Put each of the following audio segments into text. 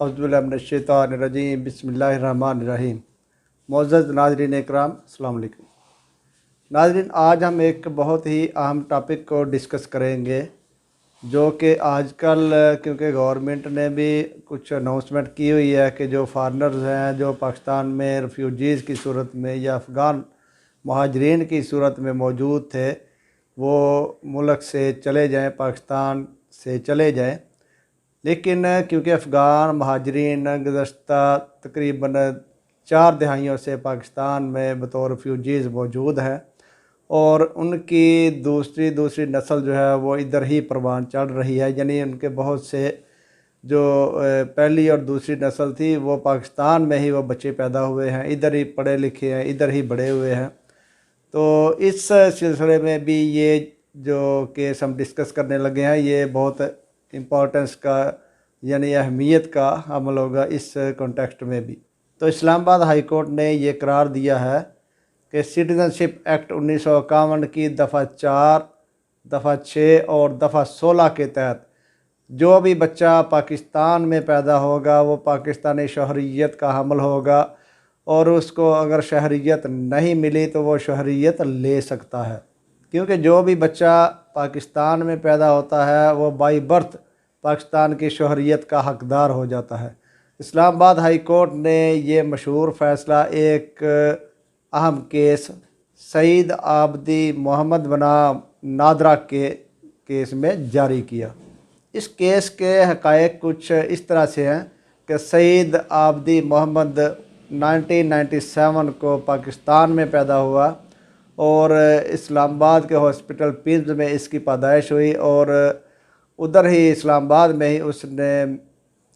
औज़ुबिल्लाहिमिनश्शैतानिर्रजीम बिस्मिल्लाहिर्रहमानिर्रहीम। मुअज़्ज़ज़ नाज़रीन इकराम, अस्सलाम वालेकुम। नाज़रीन, आज हम एक बहुत ही अहम टॉपिक को डिस्कस करेंगे, जो कि आजकल क्योंकि गवर्नमेंट ने भी कुछ अनाउंसमेंट की हुई है कि जो फॉरेनर्स हैं, जो पाकिस्तान में रेफ्यूजीज़ की सूरत में या अफ़गान महाजरीन की सूरत में मौजूद थे, वो मुल्क से चले जाएँ, पाकिस्तान से चले जाएँ। लेकिन क्योंकि अफ़गान महाजरीन गुज़श्ता तकरीबन 4 दहाइयों से पाकिस्तान में बतौर रेफ्यूजीज़ मौजूद हैं और उनकी दूसरी नस्ल जो है वो इधर ही परवान चढ़ रही है, यानी उनके बहुत से जो पहली और दूसरी नस्ल थी वो पाकिस्तान में ही वो बच्चे पैदा हुए हैं, इधर ही पढ़े लिखे हैं, इधर ही बड़े हुए हैं। तो इस सिलसिले में भी ये जो केस हम डिस्कस करने लगे हैं, ये बहुत इम्पोर्टेंस का यानी अहमियत का अमल होगा इस कॉन्टेक्स्ट में भी। तो इस्लामाबाद हाई कोर्ट ने ये करार दिया है कि सिटीज़नशिप एक्ट 1951 की दफ़ा 4, दफ़ा 6 और दफ़ा 16 के तहत जो भी बच्चा पाकिस्तान में पैदा होगा वो पाकिस्तानी शहरियत का हामिल होगा और उसको अगर शहरियत नहीं मिली तो वो शहरियत ले सकता है, क्योंकि जो भी बच्चा पाकिस्तान में पैदा होता है वो बाई बर्थ पाकिस्तान की शहरियत का हकदार हो जाता है। इस्लामाबाद हाई कोर्ट ने ये मशहूर फ़ैसला एक अहम केस सईद आबदी मोहम्मद बनाम नादरा के केस में जारी किया। इस केस के हक़ाइक़ कुछ इस तरह से हैं कि सईद आबदी मोहम्मद 1997 को पाकिस्तान में पैदा हुआ और इस्लामाबाद के हॉस्पिटल पिल्स में इसकी पैदाइश हुई और उधर ही इस्लामाबाद में ही उसने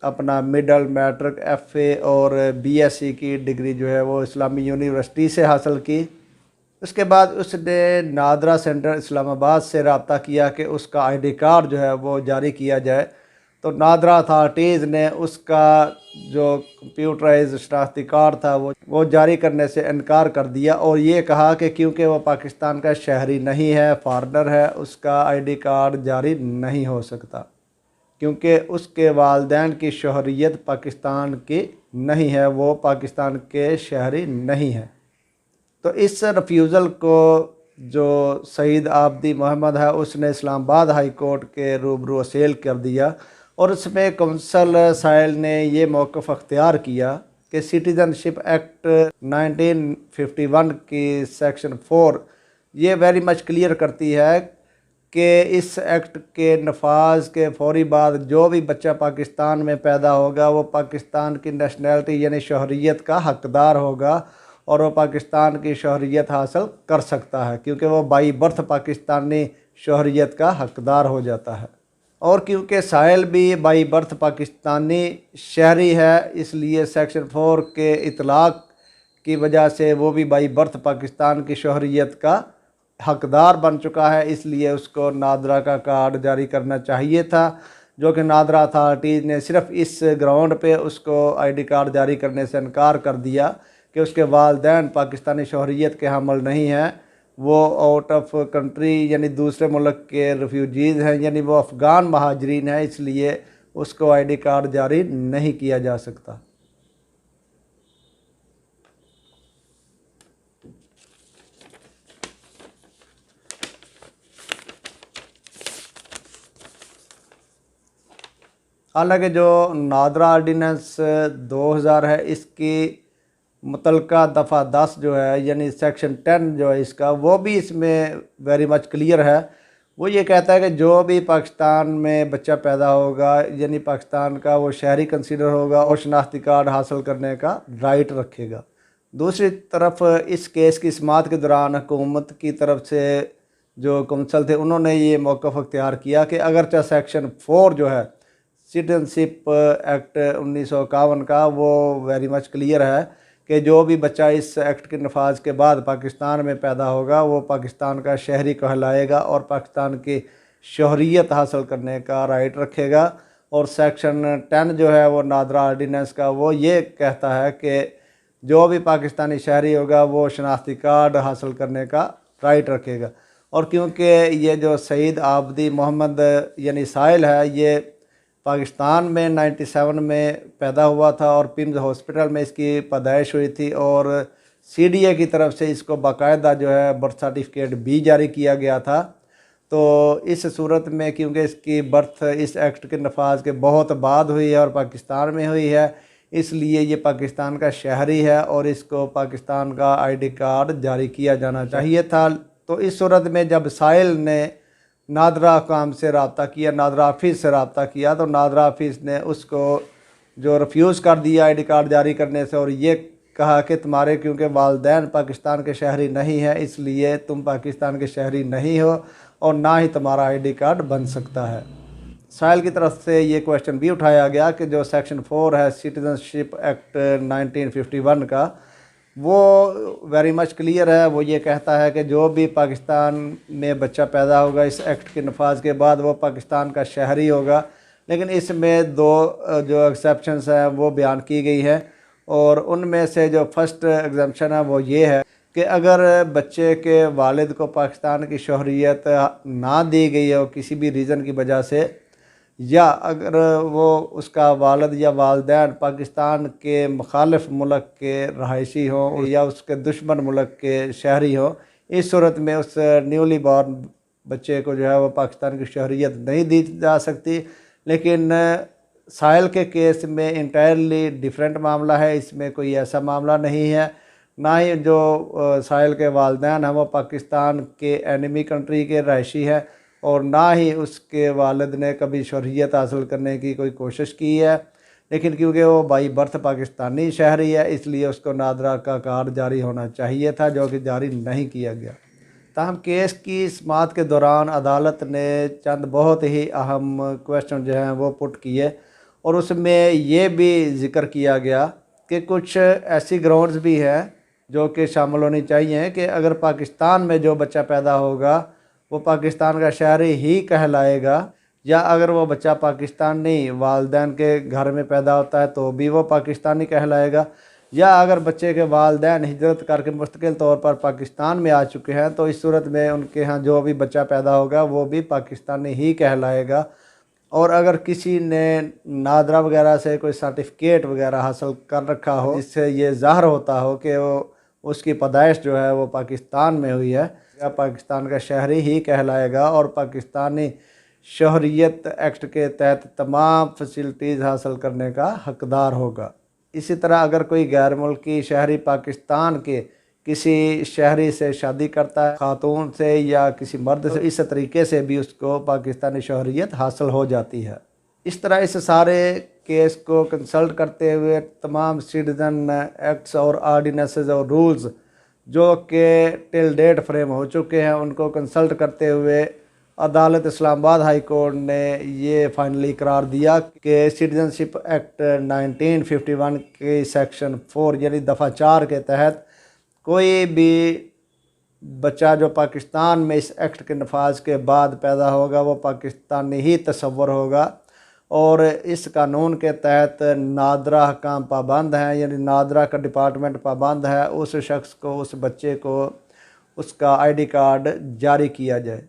अपना मिडल मैट्रिक FA और BSc की डिग्री जो है वो इस्लामी यूनिवर्सिटी से हासिल की। उसके बाद उसने नादरा सेंटर इस्लामाबाद से रब्ता किया कि उसका ID कार्ड जो है वो जारी किया जाए। तो नादरा अथॉरिटीज़ ने उसका जो कंप्यूटराइज शनाख्ती कार्ड था वो जारी करने से इनकार कर दिया और ये कहा कि क्योंकि वो पाकिस्तान का शहरी नहीं है, फॉरेनर है, उसका ID कार्ड जारी नहीं हो सकता, क्योंकि उसके वालिदैन की शहरियत पाकिस्तान की नहीं है, वो पाकिस्तान के शहरी नहीं है। तो इस रिफ्यूज़ल को जो सईद आबदी मोहम्मद है उसने इस्लामाबाद हाई कोर्ट के रूबरू असेल कर दिया और उसमें कौंसल साइल ने ये मौक़िफ़ अख्तियार किया कि सिटीज़नशिप एक्ट 1951 की सेक्शन 4 ये वेरी मच क्लियर करती है कि इस एक्ट के नफाज के फौरी बाद जो भी बच्चा पाकिस्तान में पैदा होगा वो पाकिस्तान की नेशनैलिटी यानी शहरियत का हकदार होगा और वो पाकिस्तान की शहरियत हासिल कर सकता है, क्योंकि वो बाई बर्थ पाकिस्तानी शहरियत का हकदार हो जाता है। और क्योंकि साहिल भी बाई बर्थ पाकिस्तानी शहरी है, इसलिए सेक्शन 4 के इतलाक़ की वजह से वो भी बाई बर्थ पाकिस्तान की शहरियत का हकदार बन चुका है, इसलिए उसको नादरा का कार्ड जारी करना चाहिए था, जो कि नादरा अथॉरिटीज़ ने सिर्फ इस ग्राउंड पे उसको ID कार्ड जारी करने से इनकार कर दिया कि उसके वालिदैन पाकिस्तानी शहरियत के हामिल नहीं हैं, वो आउट ऑफ कंट्री यानी दूसरे मुल्क के रेफ्यूजीज़ हैं, यानी वो अफ़गान महाजरीन हैं, इसलिए उसको ID कार्ड जारी नहीं किया जा सकता। हालांकि जो नादरा आर्डीनेंस 2000 है, इसकी मुतलका दफ़ा 10 जो है यानी सेक्शन 10 जो है इसका, वो भी इसमें वेरी मच क्लियर है। वो ये कहता है कि जो भी पाकिस्तान में बच्चा पैदा होगा यानी पाकिस्तान का वो शहरी कंसीडर होगा और शनाख्ती कार्ड हासिल करने का राइट रखेगा। दूसरी तरफ इस केस की समाअत के दौरान हुकूमत की तरफ से जो कौंसल थे उन्होंने ये मौक़िफ़ अख्तियार किया कि अगरचे सेक्शन 4 जो है सिटीज़नशिप एक्ट 1951 का वो वेरी मच क्लियर है कि जो भी बच्चा इस एक्ट के नफाज के बाद पाकिस्तान में पैदा होगा वो पाकिस्तान का शहरी कहलाएगा और पाकिस्तान की शहरियत हासिल करने का राइट रखेगा। और सेक्शन 10 जो है वो नादरा आर्डीनेंस का, वो ये कहता है कि जो भी पाकिस्तानी शहरी होगा वो शनाख्ती कार्ड हासिल करने का राइट रखेगा। और क्योंकि ये जो सईद आबदी मोहम्मद यानी साहिल है, ये पाकिस्तान में 97 में पैदा हुआ था और पिम्स हॉस्पिटल में इसकी पैदाइश हुई थी और CDA की तरफ से इसको बाकायदा जो है बर्थ सर्टिफिकेट भी जारी किया गया था। तो इस सूरत में क्योंकि इसकी बर्थ इस एक्ट के नफाज के बहुत बाद हुई है और पाकिस्तान में हुई है, इसलिए ये पाकिस्तान का शहरी है और इसको पाकिस्तान का ID कार्ड जारी किया जाना चाहिए था। तो इस सूरत में जब साहिल ने नादरा हुकाम से रब्ता किया, नादरा ऑफिस से रब्ता किया, तो नादरा ऑफिस ने उसको जो रिफ्यूज़ कर दिया ID कार्ड जारी करने से और ये कहा कि तुम्हारे क्योंकि वालिदैन पाकिस्तान के शहरी नहीं है, इसलिए तुम पाकिस्तान के शहरी नहीं हो और ना ही तुम्हारा ID कार्ड बन सकता है। साहिल की तरफ से ये क्वेश्चन भी उठाया गया कि जो सेक्शन 4 है सिटीजनशिप एक्ट 1951 का, वो वेरी मच क्लियर है। वो ये कहता है कि जो भी पाकिस्तान में बच्चा पैदा होगा इस एक्ट के नफाज के बाद वो पाकिस्तान का शहरी होगा। लेकिन इसमें दो जो एक्सेप्शंस हैं वो बयान की गई है और उनमें से जो फर्स्ट एग्जम्पशन है वो ये है कि अगर बच्चे के वालिद को पाकिस्तान की शहरियत ना दी गई हो किसी भी रीज़न की वजह से, या अगर वो उसका वालिद या वालिदैन पाकिस्तान के मुखालिफ मुल्क के रहायशी हों या उसके दुश्मन मुल्क के शहरी हों, इस सूरत में उस न्यूली बॉर्न बच्चे को जो है वो पाकिस्तान की शहरियत नहीं दी जा सकती। लेकिन साहिल के केस में इंटायरली डिफरेंट मामला है, इसमें कोई ऐसा मामला नहीं है। ना ही जो साहिल के वालिदैन हैं वो पाकिस्तान के एनिमी कंट्री के रहायशी हैं और ना ही उसके वालिद ने कभी शहरियत हासिल करने की कोई कोशिश की है। लेकिन क्योंकि वो बाई बर्थ पाकिस्तानी शहरी है, इसलिए उसको नादरा का कार्ड जारी होना चाहिए था, जो कि जारी नहीं किया गया। ताहम केस की समाअत के दौरान अदालत ने चंद बहुत ही अहम क्वेश्चन जो हैं वो पुट किए और उसमें ये भी ज़िक्र किया गया कि कुछ ऐसी ग्राउंड्स भी हैं जो कि शामिल होनी चाहिए कि अगर पाकिस्तान में जो बच्चा पैदा होगा वो पाकिस्तान का शहरी ही कहलाएगा, या अगर वो बच्चा पाकिस्तानी वालिदैन के घर में पैदा होता है तो भी वो पाकिस्तानी कहलाएगा, या अगर बच्चे के वालिदैन हिजरत करके मुस्तकिल तौर पर पाकिस्तान में आ चुके हैं तो इस सूरत में उनके यहाँ जो भी बच्चा पैदा होगा वो भी पाकिस्तानी ही कहलाएगा। और अगर किसी ने नादरा वगैरह से कोई सर्टिफिकेट वगैरह हासिल कर रखा हो जिससे ये ज़ाहिर होता हो कि वो उसकी पैदाइश जो है वो पाकिस्तान में हुई है, या पाकिस्तान का शहरी ही कहलाएगा और पाकिस्तानी शहरियत एक्ट के तहत तमाम फैसिलिटीज़ हासिल करने का हकदार होगा। इसी तरह अगर कोई गैर मुल्की शहरी पाकिस्तान के किसी शहरी से शादी करता है, खातून से या किसी मर्द से, इस तरीके से भी उसको पाकिस्तानी शहरियत हासिल हो जाती है। इस तरह इस सारे केस को कंसल्ट करते हुए तमाम सिटीजन एक्ट्स और आर्डिनेंसेस और रूल्स जो कि टिल डेट फ्रेम हो चुके हैं उनको कंसल्ट करते हुए अदालत इस्लामाबाद हाई कोर्ट ने ये फाइनली करार दिया कि सिटीजनशिप एक्ट 1951 के सेक्शन 4 यानी दफ़ा 4 के तहत कोई भी बच्चा जो पाकिस्तान में इस एक्ट के नफाज के बाद पैदा होगा वो पाकिस्तानी ही तस्वर होगा और इस कानून के तहत नादरा हकाम पाबंद हैं, यानी नादरा का डिपार्टमेंट पाबंद है उस शख्स को, उस बच्चे को उसका ID कार्ड जारी किया जाए।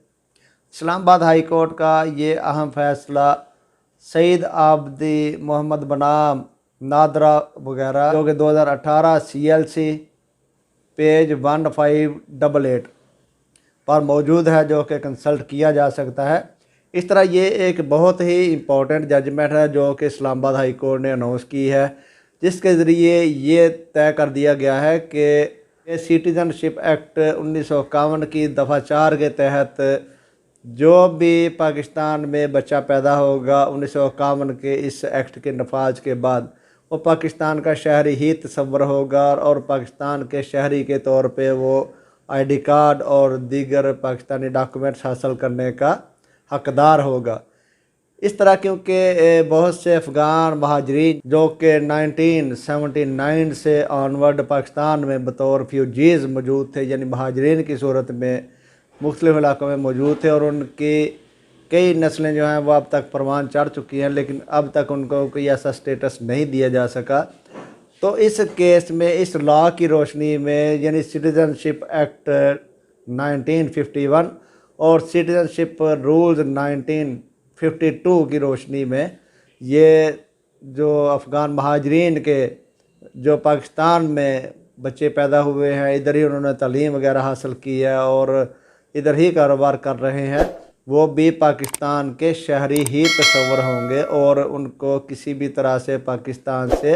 इस्लामाबाद हाई कोर्ट का ये अहम फैसला सईद आबदी मोहम्मद बनाम नादरा वगैरह जो कि 2018 CLC पेज 1588 पर मौजूद है, जो कि कंसल्ट किया जा सकता है। इस तरह ये एक बहुत ही इम्पोर्टेंट जजमेंट है जो कि इस्लामाबाद हाई कोर्ट ने अनाउंस की है, जिसके ज़रिए ये तय कर दिया गया है कि सिटीजनशिप एक्ट 1951 की दफ़ा 4 के तहत जो भी पाकिस्तान में बच्चा पैदा होगा 1951 के इस एक्ट के नफाज के बाद वो पाकिस्तान का शहरी ही तस्वर होगा और पाकिस्तान के शहरी के तौर पे वो ID कार्ड और दीगर पाकिस्तानी डॉक्यूमेंट्स हासिल करने का हकदार होगा। इस तरह क्योंकि बहुत से अफ़गान महाजरीन जो कि 1979 से ऑनवर्ड पाकिस्तान में बतौर फ्यूजीज़ मौजूद थे, यानी महाजरीन की सूरत में मुख्तलिफ़ इलाक़ों में मौजूद थे और उनकी कई नस्लें जो हैं वो अब तक परवान चढ़ चुकी हैं, लेकिन अब तक उनको कोई ऐसा स्टेटस नहीं दिया जा सका। तो इस केस में इस लॉ की रोशनी में यानी सिटीजनशिप एक्ट 1951 और सिटीजनशिप रूल्स 1952 की रोशनी में ये जो अफ़गान महाजरीन के जो पाकिस्तान में बच्चे पैदा हुए हैं, इधर ही उन्होंने तालीम वगैरह हासिल की है और इधर ही कारोबार कर रहे हैं, वो भी पाकिस्तान के शहरी ही तस्वर होंगे और उनको किसी भी तरह से पाकिस्तान से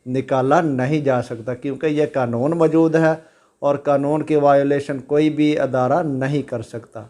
निकाला नहीं जा सकता, क्योंकि ये कानून मौजूद है और कानून की वायोलेशन कोई भी अदारा नहीं कर सकता।